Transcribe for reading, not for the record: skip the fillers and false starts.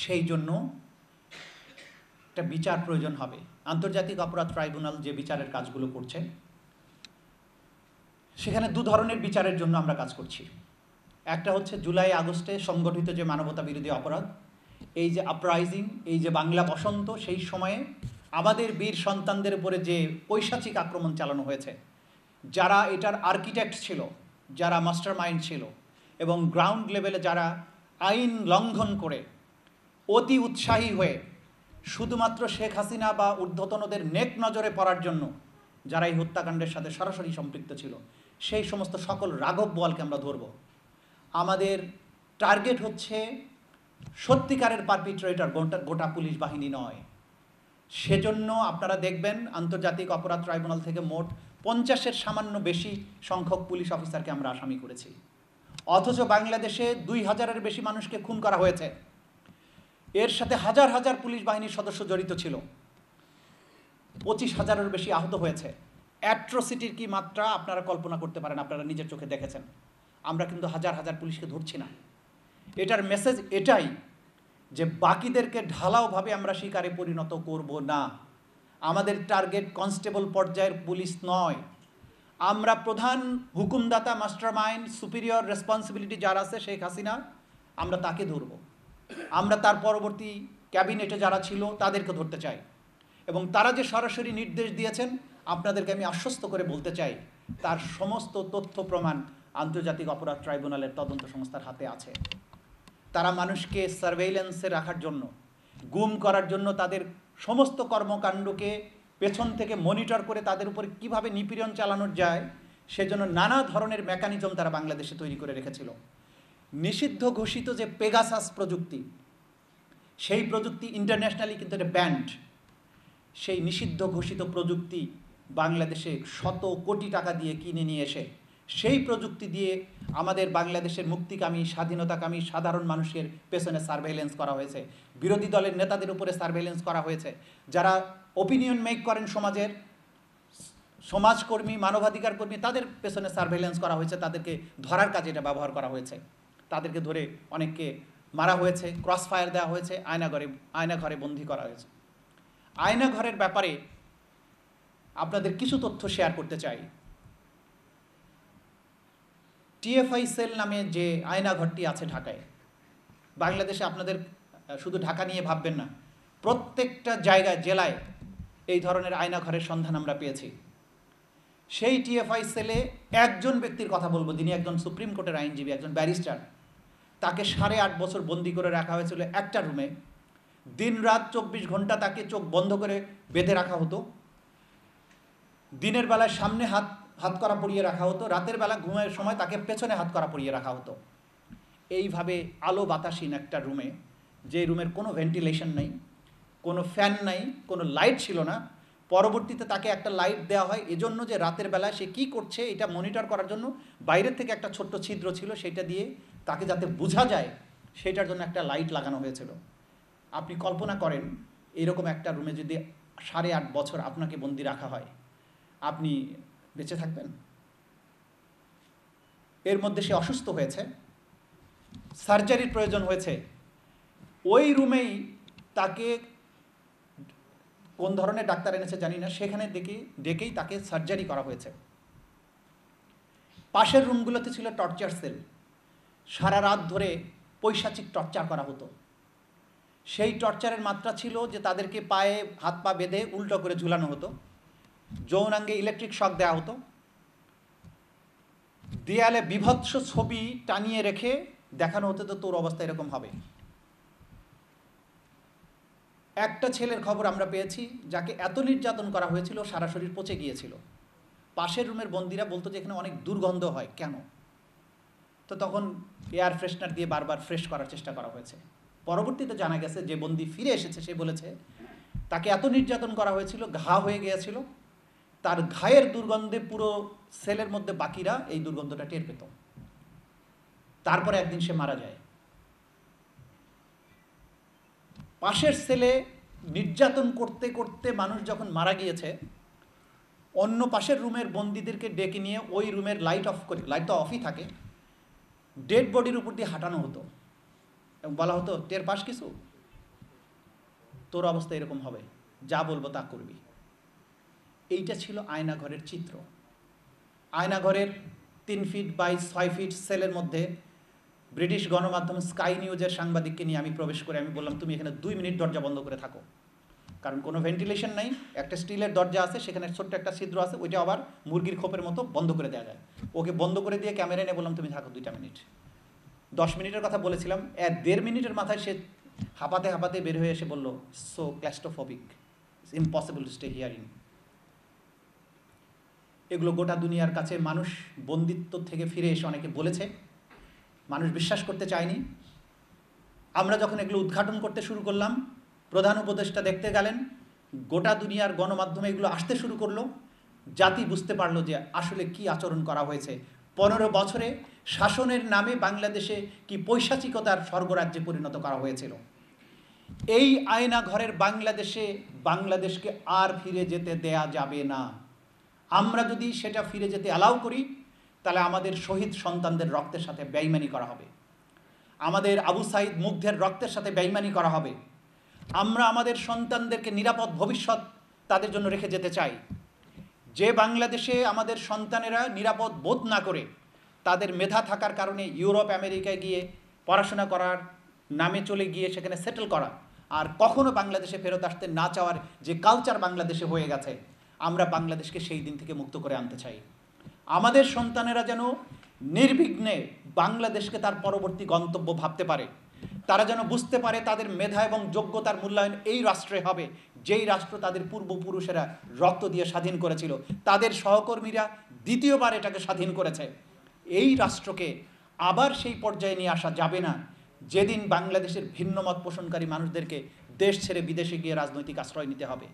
সেই জন্য একটা বিচার প্রয়োজন হবে। আন্তর্জাতিক অপরাধ ট্রাইব্যুনাল যে বিচারের কাজগুলো করছে সেখানে দু ধরনের বিচারের জন্য আমরা কাজ করছি। একটা হচ্ছে জুলাই আগস্টে সংগঠিত যে মানবতা বিরোধী অপরাধ, এই যে আপরাইজিং, এই যে বাংলা বসন্ত, সেই সময়ে আমাদের বীর সন্তানদের উপরে যে পৈশাচিক আক্রমণ চালানো হয়েছে, যারা এটার আর্কিটেক্ট ছিল, যারা মাস্টার মাইন্ড ছিল, এবং গ্রাউন্ড লেভেলে যারা আইন লঙ্ঘন করে অতি উৎসাহী হয়ে শুধুমাত্র শেখ হাসিনা বা ঊর্ধ্বতনদের নেক নজরে পড়ার জন্য যারা এই হত্যাকাণ্ডের সাথে সরাসরি সম্পৃক্ত ছিল, সেই সমস্ত সকল রাঘব বোয়ালকে আমরা ধরব। আমাদের টার্গেট হচ্ছে সত্যিকারের পারপিট্রেটর গোটা পুলিশ বাহিনী নয়। সেজন্য আপনারা দেখবেন আন্তর্জাতিক অপরাধ ট্রাইব্যুনাল থেকে মোট 50-এর সামান্য বেশি সংখ্যক পুলিশ অফিসারকে আমরা আসামি করেছি। অথচ বাংলাদেশে 2000-এর বেশি মানুষকে খুন করা হয়েছে। এর সাথে হাজার হাজার পুলিশ বাহিনীর সদস্য জড়িত ছিল। 25,000-এর বেশি আহত হয়েছে। অ্যাট্রোসিটির কি মাত্রা আপনারা কল্পনা করতে পারেন, আপনারা নিজের চোখে দেখেছেন। আমরা কিন্তু হাজার হাজার পুলিশকে ধরছি না। এটার মেসেজ এটাই যে বাকিদেরকে ঢালাওভাবে আমরা শিকারে পরিণত করব না। আমাদের টার্গেট কনস্টেবল পর্যায়ের পুলিশ নয়। আমরা প্রধান হুকুমদাতা, মাস্টার মাইন্ড, সুপিরিয়র রেসপন্সিবিলিটি যার আছে শেখ হাসিনা, আমরা তাকে ধরব। আমরা তার পরবর্তী ক্যাবিনেটে যারা ছিল তাদেরকে ধরতে চাই। এবং তারা যে সরাসরি নির্দেশ দিয়েছেন, আপনাদেরকে আমি আশ্বস্ত করে বলতে চাই, তার সমস্ত তথ্য প্রমাণ আন্তর্জাতিক অপরাধ ট্রাইব্যুনালের তদন্ত সংস্থার হাতে আছে। তারা মানুষকে সার্ভেইলেন্সে রাখার জন্য, গুম করার জন্য, তাদের সমস্ত কর্মকাণ্ডকে পেছন থেকে মনিটর করে তাদের উপরে কিভাবে নিপীড়ন চালানো যায় সেজন্য নানা ধরনের মেকানিজম তারা বাংলাদেশে তৈরি করে রেখেছিল। নিষিদ্ধ ঘোষিত যে পেগাসাস প্রযুক্তি, সেই প্রযুক্তি ইন্টারন্যাশনালি কিন্তু এটা ব্যান্ড। সেই নিষিদ্ধ ঘোষিত প্রযুক্তি বাংলাদেশে শত কোটি টাকা দিয়ে কিনে নিয়ে এসে সেই প্রযুক্তি দিয়ে আমাদের বাংলাদেশের মুক্তিকামী, স্বাধীনতাকামী সাধারণ মানুষের পেছনে সার্ভেইলেন্স করা হয়েছে। বিরোধী দলের নেতাদের উপরে সার্ভেইলেন্স করা হয়েছে। যারা ওপিনিয়ন মেক করেন সমাজের, সমাজকর্মী, মানবাধিকার কর্মী, তাদের পেছনে সার্ভেইলেন্স করা হয়েছে। তাদেরকে ধরার কাজে এটা ব্যবহার করা হয়েছে। তাদেরকে ধরে অনেককে মারা হয়েছে, ক্রস ফায়ার দেওয়া হয়েছে, আয়নাঘরে বন্দি করা হয়েছে। আয়নাঘরের ব্যাপারে আপনাদের কিছু তথ্য শেয়ার করতে চাই। টিএফআই সেল নামে যে আয়নাঘরটি আছে ঢাকায়, বাংলাদেশে আপনাদের শুধু ঢাকা নিয়ে ভাববেন না, প্রত্যেকটা জায়গায়, জেলায় এই ধরনের আয়নাঘরের সন্ধান আমরা পেয়েছি। সেই টিএফআই সেলে একজন ব্যক্তির কথা বলবো, যিনি একজন সুপ্রিম কোর্টের আইনজীবী, একজন ব্যারিস্টার। তাকে 8.5 বছর বন্দি করে রাখা হয়েছিল একটা রুমে। দিন রাত 24 ঘন্টা তাকে চোখ বন্ধ করে বেঁধে রাখা হতো। দিনের বেলায় সামনে হাত করা পরিয়ে রাখা হতো, রাতের বেলা ঘুমের সময় তাকে পেছনে হাত করা পরিয়ে রাখা হতো। এইভাবে আলো বাতাসহীন একটা রুমে, যে রুমের কোনো ভেন্টিলেশন নেই, কোনো ফ্যান নাই, কোনো লাইট ছিল না। পরবর্তীতে তাকে একটা লাইট দেওয়া হয় এজন্য যে রাতের বেলায় সে কী করছে এটা মনিটর করার জন্য বাইরের থেকে একটা ছোট্ট ছিদ্র ছিল, সেটা দিয়ে তাকে যাতে বোঝা যায় সেটার জন্য একটা লাইট লাগানো হয়েছিল। আপনি কল্পনা করেন এরকম একটা রুমে যদি 8.5 বছর আপনাকে বন্দি রাখা হয়, আপনি বেঁচে থাকবেন? এর মধ্যে সে অসুস্থ হয়েছে, সার্জারির প্রয়োজন হয়েছে। ওই রুমেই তাকে কোন ধরনের ডাক্তার এনেছে জানি না, সেখানে ডেকেই তাকে সার্জারি করা হয়েছে। পাশের রুমগুলোতে ছিল টর্চার সেল। সারা রাত ধরে পৈশাচিক টর্চার করা হতো। সেই টর্চারের মাত্রা ছিল যে তাদেরকে পায়ে হাত পা বেঁধে উল্টো করে ঝুলানো হতো, যৌনাঙ্গে ইলেকট্রিক শক দেওয়া হতো, দেয়ালে বিভৎস ছবি টানিয়ে রেখে দেখানো হতো তো তোর অবস্থা এরকম হবে। একটা ছেলের খবর আমরা পেয়েছি যাকে এত নির্যাতন করা হয়েছিল সারা শরীর পচে গিয়েছিল। পাশের রুমের বন্দিরা বলতো যে এখানে অনেক দুর্গন্ধ হয়, কেন? তো তখন এয়ার ফ্রেশনার দিয়ে বারবার ফ্রেশ করার চেষ্টা করা হয়েছে। পরবর্তীতে জানা গেছে যে বন্দি ফিরে এসেছে, সে বলেছে তাকে এত নির্যাতন করা হয়েছিল, ঘা হয়ে গিয়েছিল, তার ঘায়ের দুর্গন্ধে পুরো সেলের মধ্যে বাকিরা এই দুর্গন্ধটা টের পেত। তারপরে একদিন সে মারা যায়। পাশের সেলে নির্যাতন করতে করতে মানুষ যখন মারা গিয়েছে, অন্য পাশের রুমের বন্দীদেরকে ডেকে নিয়ে ওই রুমের লাইট অফ করে, লাইট তো অফই থাকে, ডেড বডির উপর দিয়ে হাঁটানো হতো এবং বলা হতো টের পাস কিছু, তোর অবস্থা এরকম হবে, যা বলবো তা করবি। এইটা ছিল আয়নাঘরের চিত্র। আয়নাঘরের 3 ফিট বাই 6 ফিট সেলের মধ্যে ব্রিটিশ গণমাধ্যম স্কাই নিউজের সাংবাদিককে নিয়ে আমি প্রবেশ করে আমি বললাম, তুমি এখানে 2 মিনিট দরজা বন্ধ করে থাকো, কারণ কোনো ভেন্টিলেশন নাই, একটা স্টিলের দরজা আছে, সেখানে ছোট্ট একটা ছিদ্র আছে, ওইটা আবার মুরগির খোপের মতো বন্ধ করে দেওয়া যায়। ওকে বন্ধ করে দিয়ে ক্যামেরা নিয়ে বললাম, তুমি থাকো 2টা মিনিট। 10 মিনিটের কথা বলেছিলাম, 1.5 মিনিটের মাথায় সে হাঁপাতে হাঁপাতে বের হয়ে এসে বলল, so claustrophobic, it's impossible to stay here in. এগুলো গোটা দুনিয়ার কাছে মানুষ বন্দিত্ব থেকে ফিরে এসে অনেকে বলেছে, মানুষ বিশ্বাস করতে চায়নি। আমরা যখন এগুলো উদ্ঘাটন করতে শুরু করলাম, প্রধান উপদেষ্টা দেখতে গেলেন, গোটা দুনিয়ার গণমাধ্যমে এগুলো আসতে শুরু করলো, জাতি বুঝতে পারলো যে আসলে কি আচরণ করা হয়েছে। 15 বছরে শাসনের নামে বাংলাদেশে কি পৈশাচিকতার স্বর্গরাজ্যে পরিণত করা হয়েছিল। এই আয়না ঘরের বাংলাদেশকে আর ফিরে যেতে দেয়া যাবে না। আমরা যদি সেটা ফিরে যেতে অ্যালাউ করি, তাহলে আমাদের শহীদ সন্তানদের রক্তের সাথে বেইমানি করা হবে, আমাদের আবু সাইদ মুগ্ধের রক্তের সাথে বেইমানি করা হবে। আমরা আমাদের সন্তানদেরকে নিরাপদ ভবিষ্যৎ তাদের জন্য রেখে যেতে চাই। যে বাংলাদেশে আমাদের সন্তানেরা নিরাপদ বোধ না করে তাদের মেধা থাকার কারণে ইউরোপ আমেরিকায় গিয়ে পড়াশোনা করার নামে চলে গিয়ে সেখানে সেটেল করা, আর কখনো বাংলাদেশে ফেরত আসতে না চাওয়ার যে কালচার বাংলাদেশে হয়ে গেছে, আমরা বাংলাদেশকে সেই দিন থেকে মুক্ত করে আনতে চাই। আমাদের সন্তানেরা যেন নির্বিঘ্নে বাংলাদেশকে তার পরবর্তী গন্তব্য ভাবতে পারে, তারা যেন বুঝতে পারে তাদের মেধা এবং যোগ্যতার মূল্যায়ন এই রাষ্ট্রে হবে যেই রাষ্ট্র তাদের পূর্বপুরুষেরা রক্ত দিয়ে স্বাধীন করেছিল, তাদের সহকর্মীরা দ্বিতীয়বার এটাকে স্বাধীন করেছে। এই রাষ্ট্রকে আবার সেই পর্যায়ে নিয়ে আসা যাবে না যেদিন বাংলাদেশের ভিন্ন মত পোষণকারী মানুষদেরকে দেশ ছেড়ে বিদেশে গিয়ে রাজনৈতিক আশ্রয় নিতে হবে।